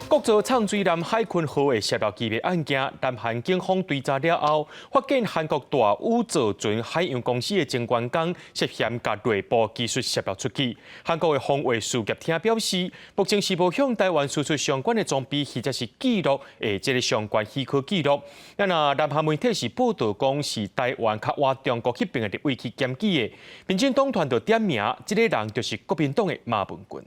国造畅水南海鲲号的涉入机密案件，南韩警方追查了后，发现韩国大宇造船海洋公司的前员工涉嫌甲内部技术泄露出去。韩国的防卫事业厅表示，目前是无向台湾输出相关的装备或者是记录的这个相关许可记录。南韩媒体是报道讲，是台湾较挖中国迄边的立委去检举的。民进党团就点名，这个人就是国民党的马文君。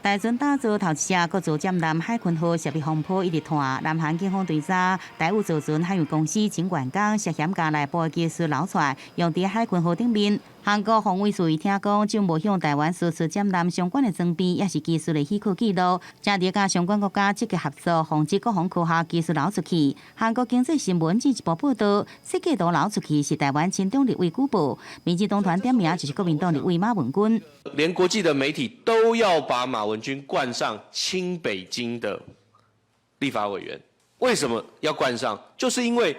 大船打造头一只国造舰南海鲲号涉入风波一直拖，南韩警方追查台宇造船海洋公司前员工涉嫌将内部技术流出，用伫海鲲号顶面。韩国防卫署听讲，就无向台湾输出舰南相关的装备，也是技术的许可记录，正伫甲相关国家积极合作，防止各方科学技术流出去。韩国经济新闻进一步报道，设计图流出去是台湾亲中立委举报，民进党团点名就是国民党立委马文君。连国际的媒体都要把马文君冠上亲北京的立法委员，为什么要冠上？就是因为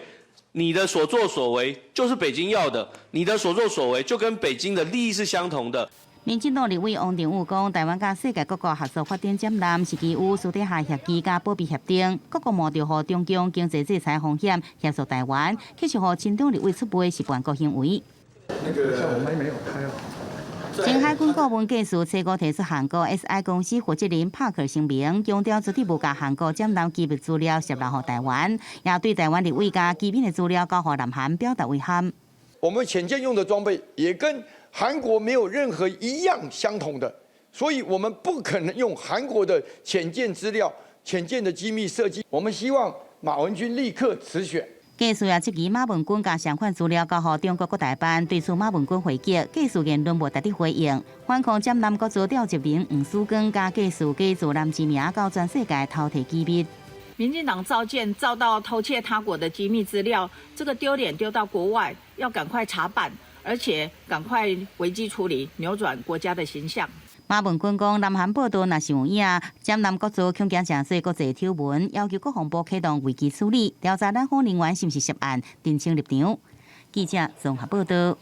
你的所作所为就是北京要的，你的所作所为就跟北京的利益是相同的。民进党立委王定宇讲，台湾甲世界各国合作发展舰南是基于私底下协议甲保密协定，各国冒着互中共经济制裁风险协助台湾，继续互亲中立委出卖是叛国行为。那个像我们还没有开啊。前海军顾问技术车哥提出韩国 SI 公司负责人帕克声明，强调绝对无甲韩国舰南机密资料泄露予台湾，也对台湾立委甲机密的资料交予南韩表达遗憾。我们潜舰用的装备也跟韩国没有任何一样相同的，所以我们不可能用韩国的潜舰资料、潜舰的机密设计。我们希望马文君立刻辞选。技术也质疑马文君将相关资料交予中国国台办，对此马文君回击，技术言论无值得回应，反抗舰南国造调集人黄书光加技术假造男之名，到全世界偷摕机密。民进党造舰造到偷窃他国的机密资料，这个丢脸丢到国外，要赶快查办，而且赶快危机处理，扭转国家的形象。马文君讲，南韩报道若是有影，舰南国造恐惊诚侪国际挑文，要求国防部启动危机处理，调查南方人员是毋是涉案，澄清立场。记者综合报道。